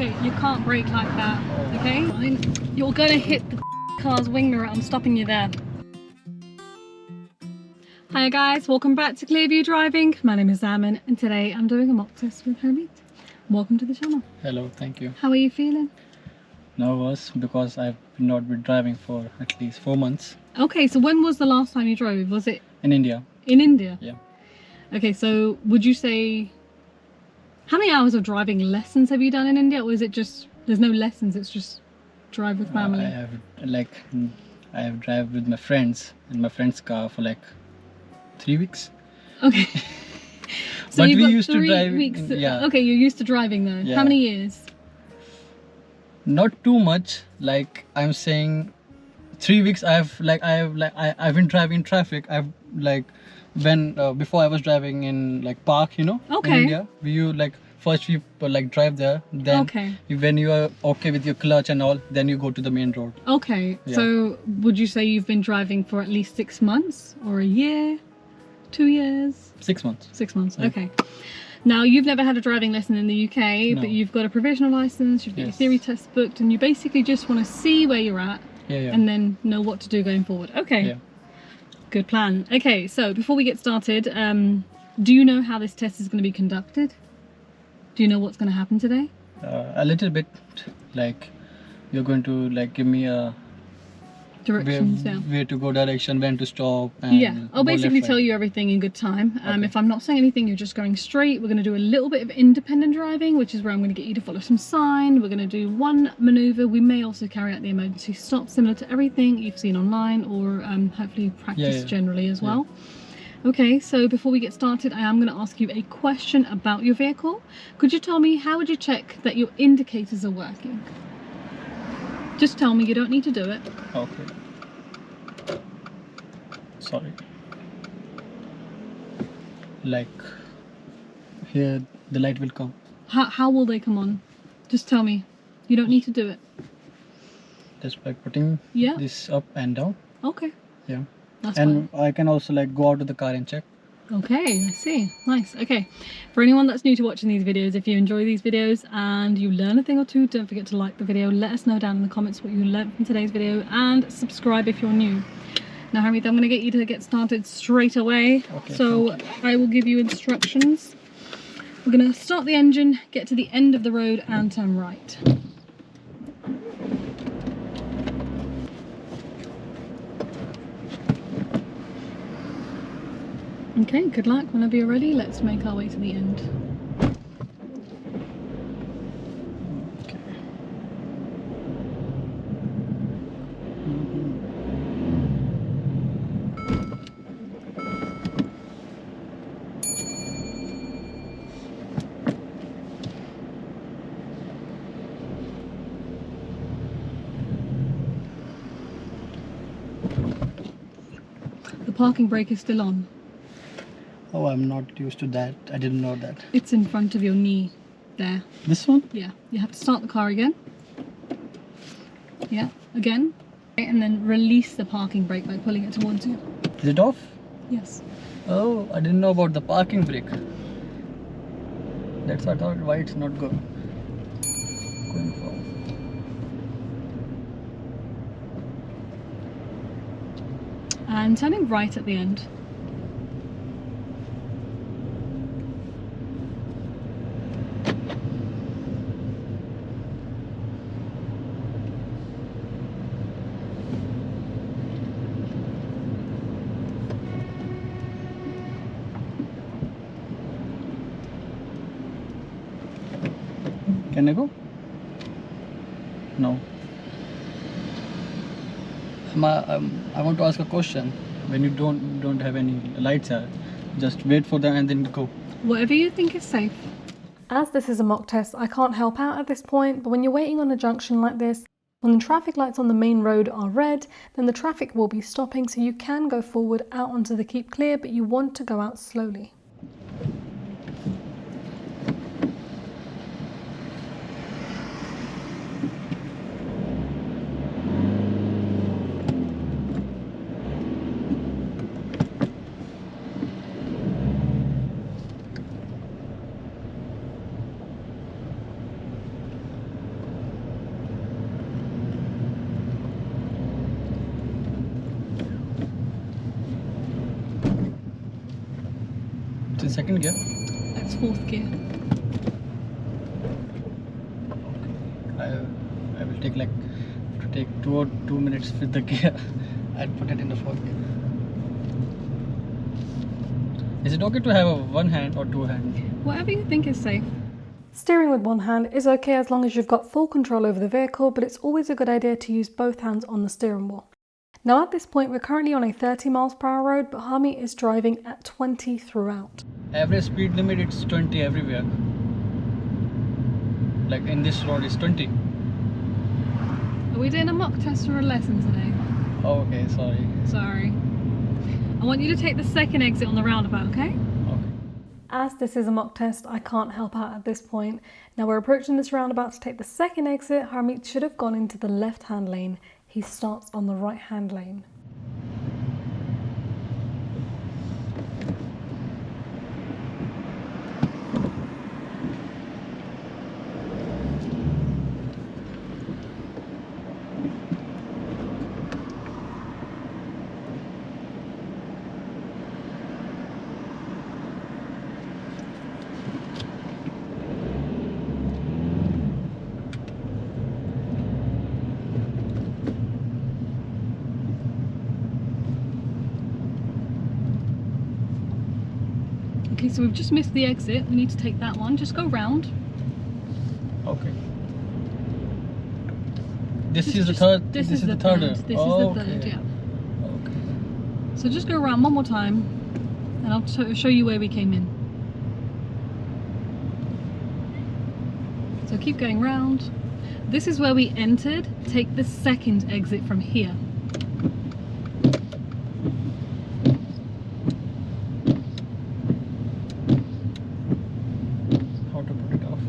Okay, you can't brake like that, okay? You're gonna hit the car's wing mirror. I'm stopping you there. Hi guys, welcome back to Clearview Driving. My name is Zaman and today I'm doing a mock test with Hermit. Welcome to the channel. Hello, thank you. How are you feeling? Nervous because I've not been driving for at least 4 months. Okay, so when was the last time you drove? Was it in India? In India? Yeah. Okay, so would you say, how many hours of driving lessons have you done in India, or is it just, there's no lessons, it's just drive with family? I have drive with my friends in my friend's car for like 3 weeks. Okay. So but you've we got used to 3 drive weeks. yeah. Okay, you're used to driving though. Yeah. How many years? Not too much, like I'm saying 3 weeks. I've been driving traffic. I've like when before I was driving in like park, you know, Okay. in India. You like first you like drive there, then Okay. when you are okay with your clutch and all, then you go to the main road. Okay, Yeah. so would you say you've been driving for at least 6 months or a year, 2 years? 6 months. 6 months, Yeah. okay. Now you've never had a driving lesson in the UK, No. but you've got a provisional license, you've got your Yes. theory test booked, and you basically just want to see where you're at Yeah. and then know what to do going forward. Okay, Yeah. good plan. Okay, so before we get started, do you know how this test is going to be conducted? Do you know what's going to happen today? A little bit, like you're going to like give me a Directions, yeah. where to go, direction, when to stop, and Yeah, I'll go basically left, tell right. you everything in good time. Okay. If I'm not saying anything, you're just going straight. We're going to do a little bit of independent driving, which is where I'm going to get you to follow some sign. We're going to do one maneuver. We may also carry out the emergency stop, similar to everything you've seen online, or hopefully practice generally as well. Okay, so before we get started, I am going to ask you a question about your vehicle. Could you tell me, how would you check that your indicators are working? Just tell me, you don't need to do it. Okay. Sorry. Like here the light will come. How will they come on? Just tell me. You don't need to do it. Just by putting this up and down. Okay. Yeah. That's and fine. I can also like go out to the car and check. Okay, I see. Nice. Okay. For anyone that's new to watching these videos, if you enjoy these videos and you learn a thing or two, don't forget to like the video. Let us know down in the comments what you learned from today's video, and subscribe if you're new. Now, Harriet, I'm going to get you to get started straight away. Okay, so I will give you instructions. We're going to start the engine, get to the end of the road and turn right. Okay, good luck. Whenever you're ready, let's make our way to the end. Okay. The parking brake is still on. Oh, I'm not used to that. I didn't know that. It's in front of your knee there. This one? Yeah, you have to start the car again. Yeah, again. And then release the parking brake by pulling it towards you. Is it off? Yes. Oh, I didn't know about the parking brake. That's what I thought. Why it's not going forward. And turning right at the end. Can I go? No. I want to ask a question. When you don't have any lights here, just wait for them and then go. Whatever you think is safe. As this is a mock test, I can't help out at this point, but when you're waiting on a junction like this, when the traffic lights on the main road are red, then the traffic will be stopping, so you can go forward out onto the keep clear, but you want to go out slowly. second gear. That's fourth gear. I will take like to take 2 minutes with the gear and put it in the fourth gear. Is it okay to have a one hand or two hand? Whatever you think is safe. Steering with one hand is okay as long as you've got full control over the vehicle, but it's always a good idea to use both hands on the steering wheel. Now at this point we're currently on a 30 miles per hour road, but Harmeet is driving at 20 throughout. Average speed limit it's 20 everywhere. Like in this road is 20. Are we doing a mock test or a lesson today? Oh, okay, sorry. Sorry. I want you to take the second exit on the roundabout, okay? Okay. As this is a mock test, I can't help out at this point. Now we're approaching this roundabout to take the second exit. Harmeet should have gone into the left-hand lane. He starts on the right-hand lane. Okay, so we've just missed the exit. We need to take that one. Just go round. Okay. This Just- is the just- third. This is the third. third. This Oh, is the third, okay. yeah. Okay. So just go around one more time and I'll show you where we came in. So keep going round. This is where we entered. Take the second exit from here. How to put it off?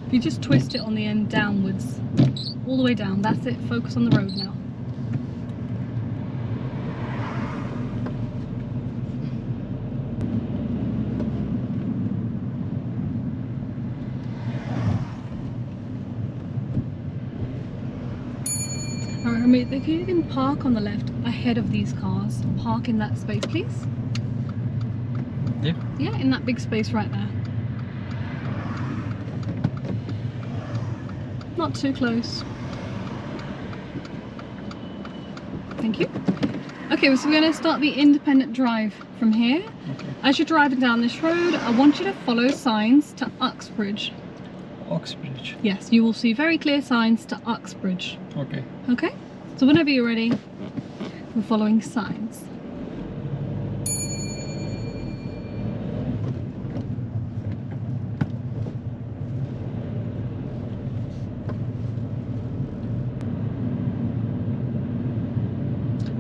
If you just twist it on the end downwards, all the way down, that's it. Focus on the road now. Alright, Harmeet, if you can park on the left ahead of these cars, park in that space, please. Yeah. Yeah, in that big space right there. Not too close. Thank you. Okay, so we're going to start the independent drive from here. Okay. As you're driving down this road, I want you to follow signs to Uxbridge. Oxbridge. Yes, you will see very clear signs to Uxbridge. Okay. Okay? So whenever you're ready, we're following signs.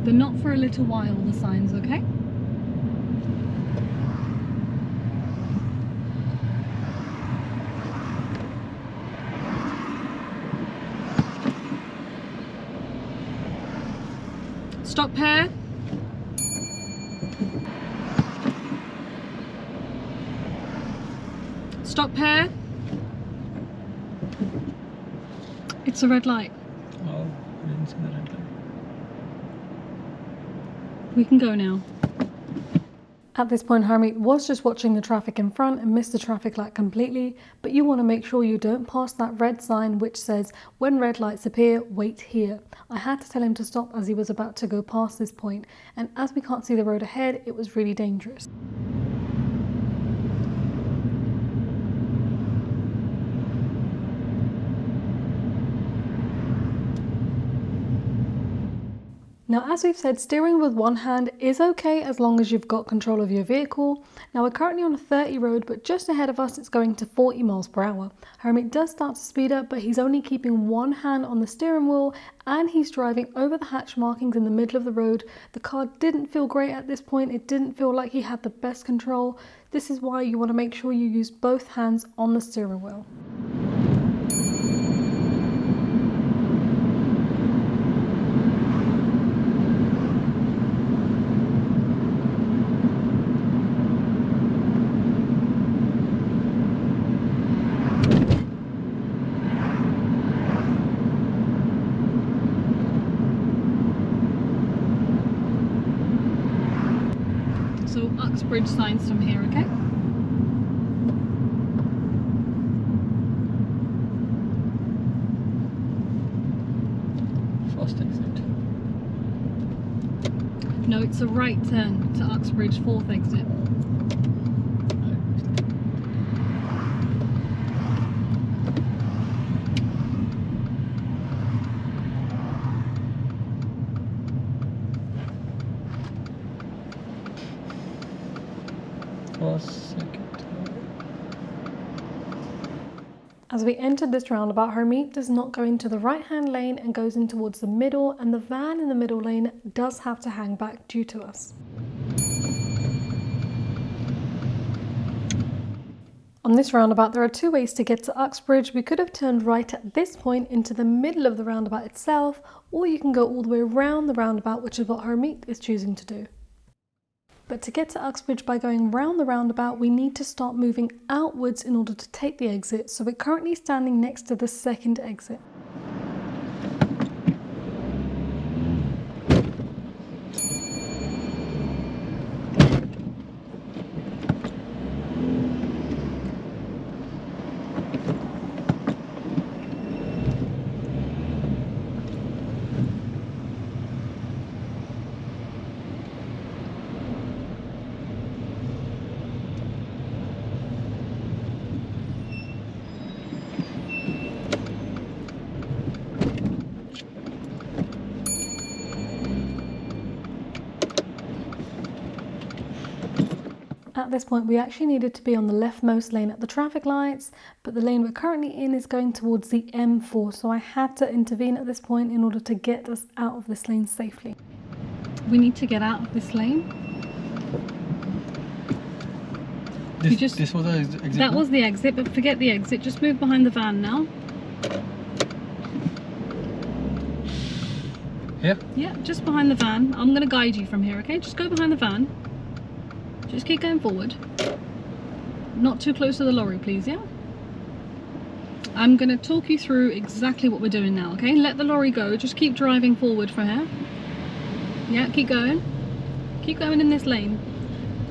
They're not for a little while, the signs, okay? Stop here. Stop here. It's a red light. Oh, I didn't see the red light. We can go now. At this point, Harmeet was just watching the traffic in front and missed the traffic light completely, but you want to make sure you don't pass that red sign which says, when red lights appear, wait here. I had to tell him to stop as he was about to go past this point, and as we can't see the road ahead, it was really dangerous. Now, as we've said, steering with one hand is okay as long as you've got control of your vehicle. Now, we're currently on a 30 road, but just ahead of us, it's going to 40 miles per hour. Harmeet does start to speed up, but he's only keeping one hand on the steering wheel and he's driving over the hatch markings in the middle of the road. The car didn't feel great at this point. It didn't feel like he had the best control. This is why you want to make sure you use both hands on the steering wheel. Uxbridge signs from here, okay? First exit. No, it's a right turn to Uxbridge, 4th exit. First, second. As we entered this roundabout, Hermite does not go into the right-hand lane and goes in towards the middle, and the van in the middle lane does have to hang back due to us. On this roundabout, there are two ways to get to Uxbridge. We could have turned right at this point into the middle of the roundabout itself, or you can go all the way around the roundabout, which is what Hermite is choosing to do. But to get to Uxbridge by going round the roundabout, we need to start moving outwards in order to take the exit. So we're currently standing next to the second exit. At this point, we actually needed to be on the leftmost lane at the traffic lights, but the lane we're currently in is going towards the M4, so I had to intervene at this point in order to get us out of this lane safely. We need to get out of this lane. This was the exit. That was the exit, but forget the exit. Just move behind the van now. Here? Yeah, just behind the van. I'm going to guide you from here, okay? Just go behind the van. Just keep going forward. Not too close to the lorry, please, yeah? I'm going to talk you through exactly what we're doing now, okay? Let the lorry go. Just keep driving forward from here. Yeah, keep going. Keep going in this lane.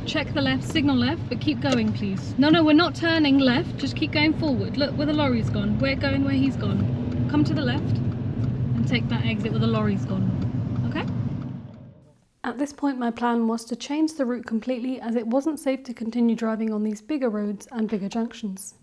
Check the left, signal left, but keep going, please. No, we're not turning left. Just keep going forward. Look where the lorry's gone. We're going where he's gone. Come to the left and take that exit where the lorry's gone, okay? At this point, my plan was to change the route completely, as it wasn't safe to continue driving on these bigger roads and bigger junctions.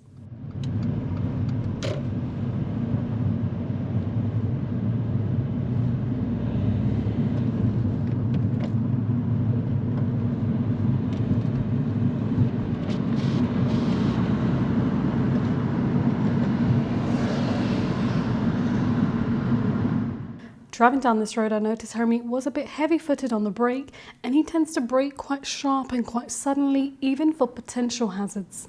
Driving down this road, I noticed Hermite was a bit heavy-footed on the brake, and he tends to brake quite sharp and quite suddenly, even for potential hazards.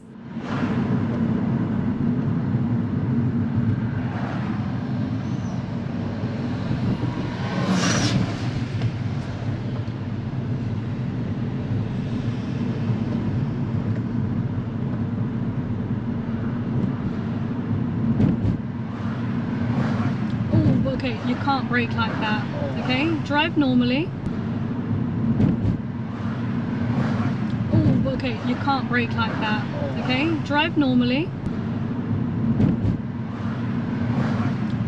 Okay, you can't brake like that, okay? Drive normally. Oh, okay, you can't brake like that, okay? Drive normally.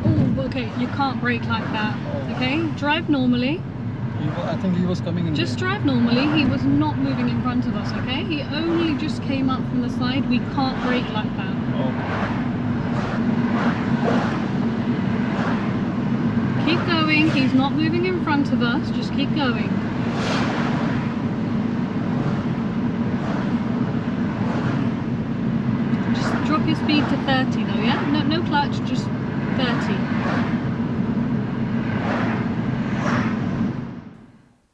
Oh, okay, you can't brake like that, okay? Drive normally. I think he was coming in. Just drive normally. He was not moving in front of us, okay? He only just came up from the side. We can't brake like that. Keep going, he's not moving in front of us, just keep going. Just drop your speed to 30 though, yeah? No clutch, just 30.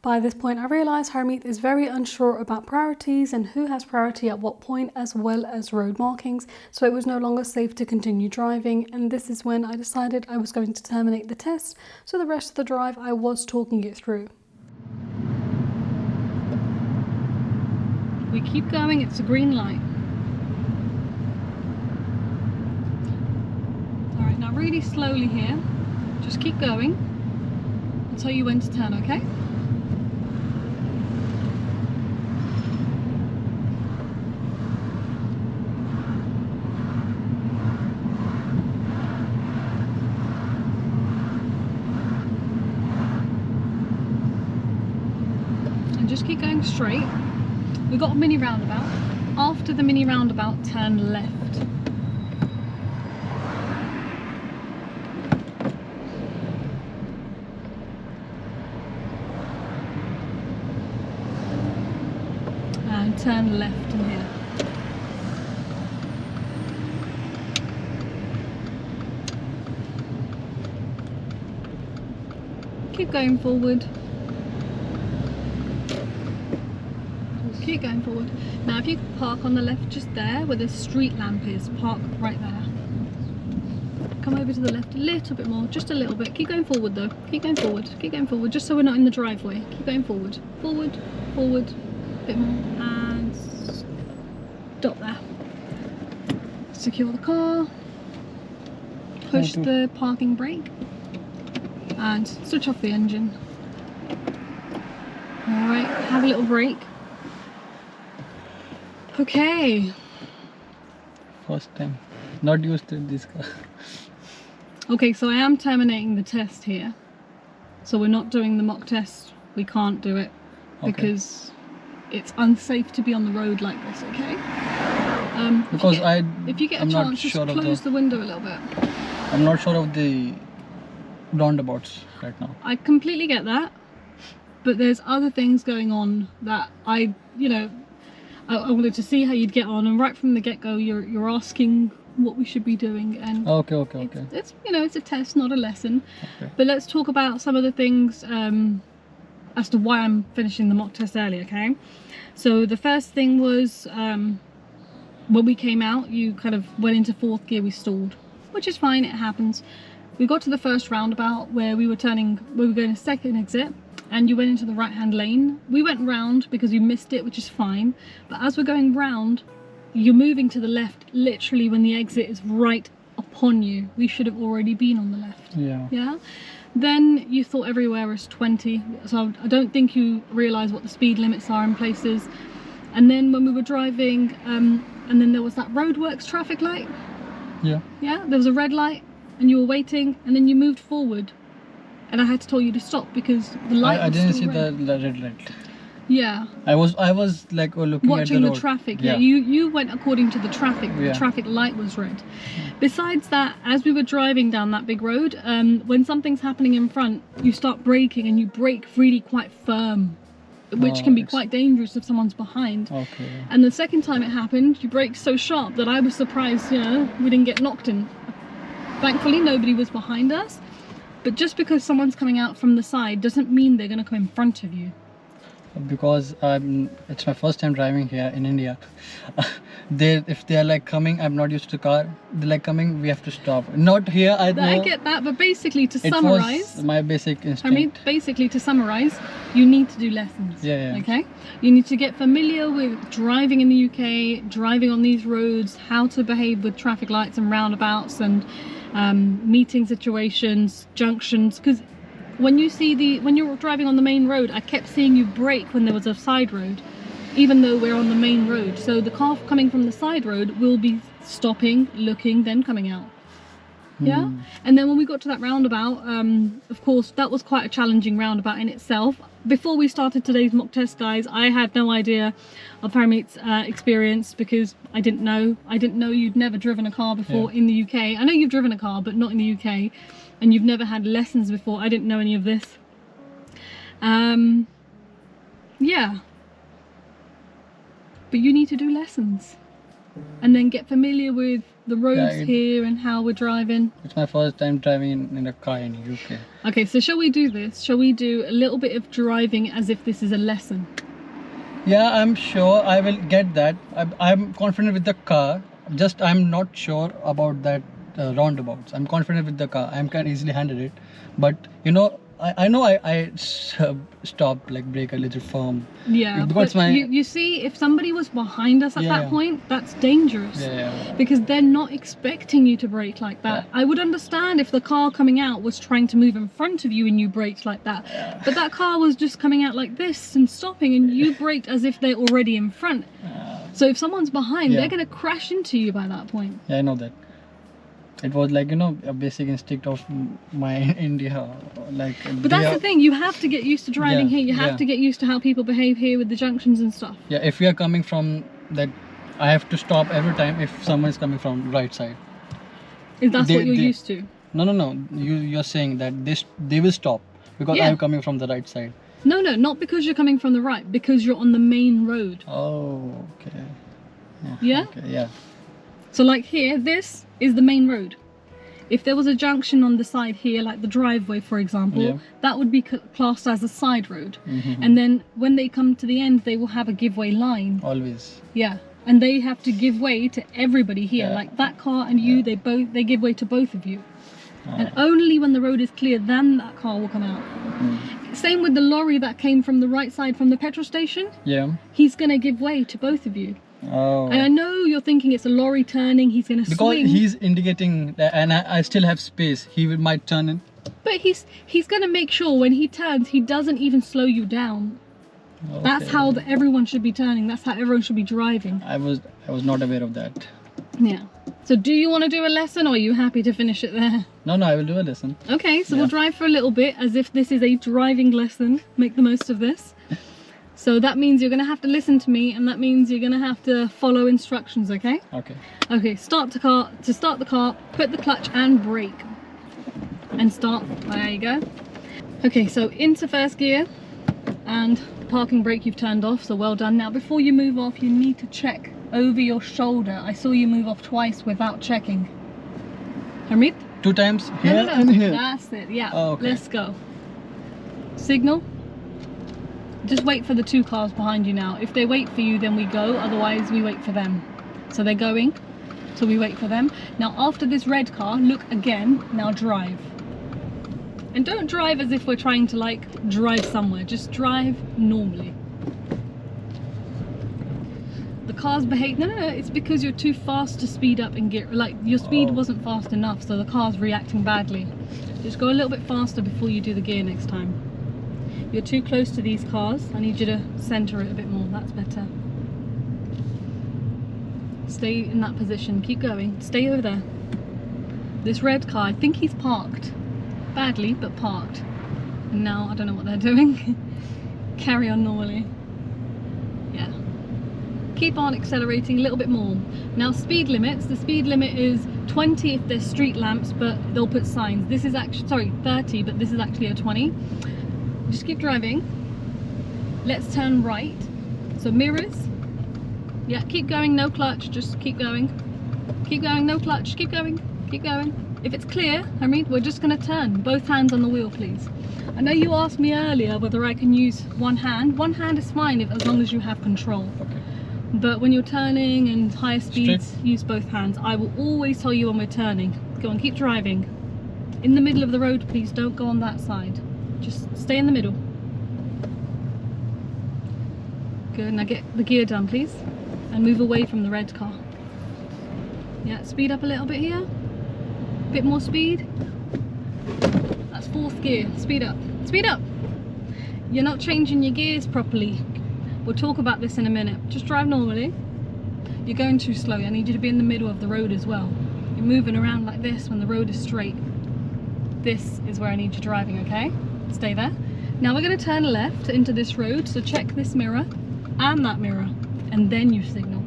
By this point, I realised Hermite is very unsure about priorities and who has priority at what point, as well as road markings, so it was no longer safe to continue driving, and this is when I decided I was going to terminate the test, so the rest of the drive I was talking it through. We keep going, it's a green light. Alright, now really slowly here, just keep going. I'll tell you when to turn, okay? keep going straight. We've got a mini roundabout. After the mini roundabout, turn left. And turn left in here. Keep going forward. Keep going forward. Now if you park on the left just there where the street lamp is, park right there. Come over to the left a little bit more, just a little bit. Keep going forward though. Keep going forward. Keep going forward, just so we're not in the driveway. Keep going forward. Forward, forward, a bit more, and stop there. Secure the car. Push the parking brake. And switch off the engine. Alright, have a little break. Okay. First time. Not used to this car. Okay, so I am terminating the test here. So we're not doing the mock test. We can't do it because it's unsafe to be on the road like this, okay? Because if you get a I'm not chance, just sure of close the window a little bit. I'm not sure of the roundabouts right now. I completely get that, but there's other things going on that I wanted to see how you'd get on, and right from the get-go you're asking what we should be doing, and Okay. it's it's a test, not a lesson. Okay. But let's talk about some of the things as to why I'm finishing the mock test early, okay? So the first thing was when we came out, you kind of went into fourth gear, we stalled, which is fine, it happens. We got to the first roundabout where we were going to second exit, and you went into the right hand lane. We went round because you missed it, which is fine, but as we're going round, you're moving to the left literally when the exit is right upon you. We should have already been on the left. Yeah. Then you thought everywhere was 20, so I don't think you realise what the speed limits are in places. And then when we were driving, and then there was that roadworks traffic light. Yeah. There was a red light and you were waiting, and then you moved forward and I had to tell you to stop because the light I was didn't still see red. the red light. Yeah. I was like looking Watching at the the road. traffic. Yeah. You went according to the traffic. The Yeah. traffic light was red. Besides that, as we were driving down that big road, when something's happening in front, you start braking and you brake really quite firm, which can be quite dangerous if someone's behind. Okay. And the second time it happened, you braked so sharp that I was surprised, we didn't get knocked in. Thankfully, nobody was behind us. But just because someone's coming out from the side doesn't mean they're going to come in front of you. Because it's my first time driving here in India. If they're like coming, I'm not used to the car. They're like coming, we have to stop. Not here. I get that, but basically to it summarize, was my basic instinct. I mean, basically to summarize, you need to do lessons. Yeah. Okay, you need to get familiar with driving in the UK, driving on these roads, how to behave with traffic lights and roundabouts and meeting situations, junctions, because when you're driving on the main road, I kept seeing you brake when there was a side road, even though we're on the main road. So the car coming from the side road will be stopping, looking, then coming out. Yeah. And then when we got to that roundabout, of course, that was quite a challenging roundabout in itself. Before we started today's mock test, guys, I had no idea of Harmeet's experience because I didn't know you'd never driven a car before in the UK. I know you've driven a car, but not in the UK. And you've never had lessons before. I didn't know any of this. Yeah. But you need to do lessons. And then get familiar with the roads here and how we're driving. It's my first time driving in a car in the UK. Okay, so shall we do this? Shall we do a little bit of driving as if this is a lesson? Yeah, I'm sure I will get that. I'm confident with the car. Just I'm not sure about that roundabouts. I'm confident with the car. I can easily handle it. But I know I stopped, like brake a little firm. Yeah, because but you see, if somebody was behind us at that point, that's dangerous. Yeah. Because they're not expecting you to brake like that. I would understand if the car coming out was trying to move in front of you and you braked like that. Yeah. But that car was just coming out like this and stopping, and you braked as if they're already in front. So if someone's behind, they're going to crash into you by that point. Yeah, I know that. It was like, you know, a basic instinct of my India. Like, But that's the thing, you have to get used to driving Yeah, here. You have yeah. to get used to how people behave here with the junctions and stuff. yeah, if we are coming from that, I have to stop every time if someone is coming from right side. If that's They- what you're they- used to. No. You're saying that they will stop because Yeah. I'm coming from the right side. No, not because you're coming from the right, because you're on the main road. Oh, okay. Yeah? Okay, yeah. So like here, this is the main road. If there was a junction on the side here, like the driveway, for example, Yeah. that would be classed as a side road. Mhm. And then when they come to the end, they will have a giveaway line. Always. Yeah. And they have to give way to everybody here. Yeah. Like that car and you, they give way to both of you. Oh. And only when the road is clear, then that car will come out. Same with the lorry that came from the right side from the petrol station. Yeah. He's gonna give way to both of you. Oh. And I know you're thinking it's a lorry turning, he's gonna Because swing. he's indicating that, and I still have space. Might turn in. But he's gonna make sure when he turns, he doesn't even slow you down. That's Okay. how everyone should be turning. That's how everyone should be driving. I was not aware of that. Yeah. So do you want to do a lesson, or are you happy to finish it there? No, I will do a lesson. Okay, so Yeah. we'll drive for a little bit as if this is a driving lesson. Make the most of this. So that means you're going to have to listen to me, and that means you're going to have to follow instructions, okay? Okay. Okay, start the car, put the clutch and brake. And start. There you go. Okay, so into first gear, and parking brake you've turned off, so well done. Now before you move off, you need to check over your shoulder. I saw you move off twice without checking. Harmeet? 2 times here No. and here. That's it, yeah. Oh, okay. Let's go. Signal. Just wait for the 2 cars behind you now. If they wait for you, then we go. Otherwise, we wait for them. So they're going. So we wait for them. Now, after this red car, look again. Now drive. And don't drive as if we're trying to, like, drive somewhere. Just drive normally. The cars behave. No. It's because you're too fast to speed up and get. Like, your speed Oh. wasn't fast enough, so the car's reacting badly. Just go a little bit faster before you do the gear next time. You're too close to these cars. I need you to center it a bit more. That's better. Stay in that position. Keep going. Stay over there. This red car, I think he's parked. Badly, but parked. And now I don't know what they're doing. Carry on normally. Yeah. Keep on accelerating a little bit more. Now speed limits. The speed limit is 20 if there's street lamps, but they'll put signs. This is actually, sorry, 30, but this is actually a 20. Just keep driving. Let's turn right. So mirrors. Yeah, keep going, no clutch, just keep going. Keep going, no clutch, keep going, keep going. If it's clear, Harmeet, we're just gonna turn. Both hands on the wheel, please. I know you asked me earlier whether I can use one hand. One hand is fine as long as you have control. Okay. But when you're turning and higher speeds, use both hands. I will always tell you when we're turning. Go on, keep driving. In the middle of the road, please, don't go on that side. Just stay in the middle. Good, now get the gear done, please. And move away from the red car. Yeah, speed up a little bit here. Bit more speed. That's 4th gear. Speed up. Speed up! You're not changing your gears properly. We'll talk about this in a minute. Just drive normally. You're going too slowly. I need you to be in the middle of the road as well. You're moving around like this when the road is straight. This is where I need you driving, okay? Stay there. Now we're going to turn left into this road, so check this mirror and that mirror, and then you signal.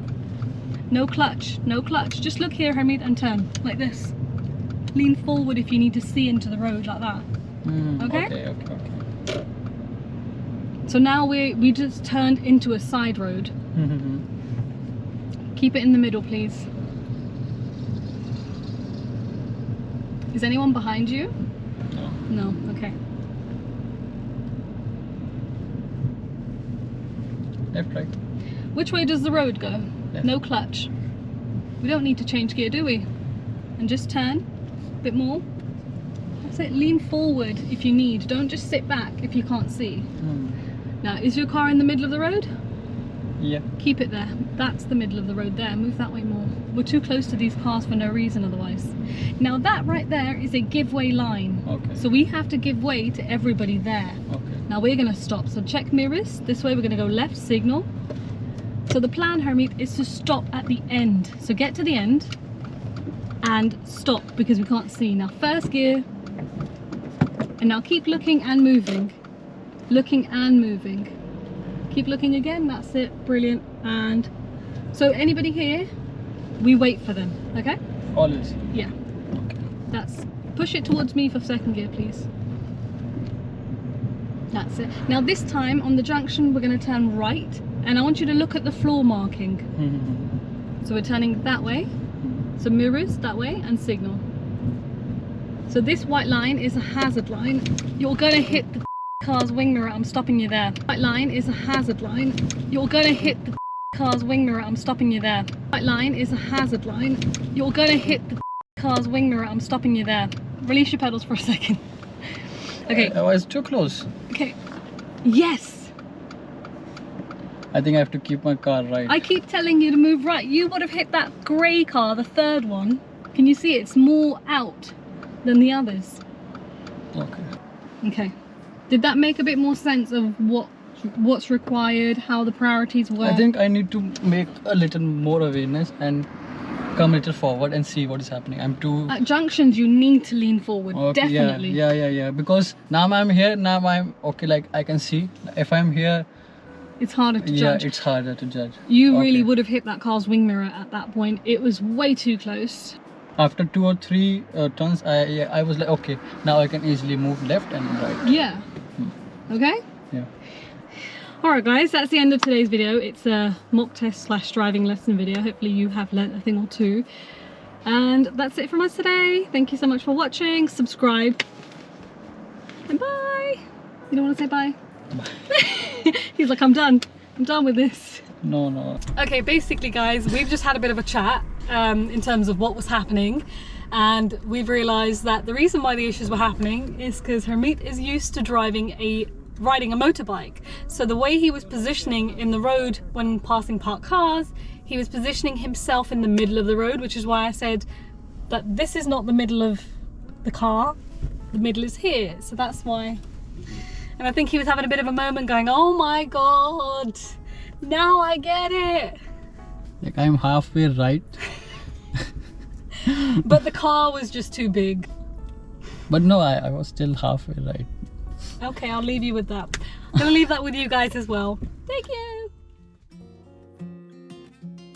No clutch, no clutch. Just look here, Harmeet, and turn like this. Lean forward if you need to see into the road like that. Okay? Okay. So now we just turned into a side road. Keep it in the middle, please. Is anyone behind you? No. No, okay. Left, right. Which way does the road go? Left. No clutch. We don't need to change gear, do we? And just turn a bit more. That's it. Lean forward if you need. Don't just sit back if you can't see. Now, is your car in the middle of the road? Yeah. Keep it there. That's the middle of the road there. Move that way more. We're too close to these cars for no reason otherwise. Now that right there is a giveaway line. Okay. So we have to give way to everybody there. Okay. Now we're going to stop. So check mirrors. This way we're going to go left, signal. So the plan, Harmeet, is to stop at the end. So get to the end and stop because we can't see. Now first gear, and now keep looking and moving. Looking and moving. Keep looking again, that's it, brilliant. And so anybody here, we wait for them, okay? Always. Yeah. That's, push it towards me for second gear, please. That's it. Now this time on the junction, we're going to turn right, and I want you to look at the floor marking. So we're turning that way, so mirrors that way, and signal. So this white line is a hazard line. You're going to hit the car's wing mirror, I'm stopping you there. White line is a hazard line. You're going to hit the car's wing mirror, I'm stopping you there. White line is a hazard line. You're going to hit the car's wing mirror, I'm stopping you there. Release your pedals for a second. Okay. I was too close. Okay. Yes. I think I have to keep my car right. I keep telling you to move right. You would have hit that grey car, the third one. Can you see it's more out than the others? Okay. Okay. Did that make a bit more sense of what's required, how the priorities work? I think I need to make a little more awareness and come a little forward and see what is happening. I'm too... At junctions, you need to lean forward, Okay, definitely. Yeah. Because now I'm here, now I'm okay, like I can see. If I'm here, it's harder to judge. Yeah, it's harder to judge. You really would have hit that car's wing mirror at that point. It was way too close. After 2 or 3 turns, I was like, okay, now I can easily move left and right. Yeah. Okay? Yeah. Alright guys, that's the end of today's video. It's a mock test / driving lesson video. Hopefully you have learnt a thing or two. And that's it from us today. Thank you so much for watching. Subscribe. And bye. You don't want to say bye? Bye. He's like, I'm done. I'm done with this. No. Okay, basically guys, we've just had a bit of a chat in terms of what was happening. And we've realised that the reason why the issues were happening is because Hermit is used to riding a motorbike. So the way he was positioning in the road when passing parked cars, he was positioning himself in the middle of the road, which is why I said that this is not the middle of the car, the middle is here. So that's why. And I think he was having a bit of a moment going, oh my god, now I get it. Like I'm halfway right. But the car was just too big. But no, I was still halfway right. Okay, I'll leave you with that. I'm gonna leave that with you guys as well. Thank you.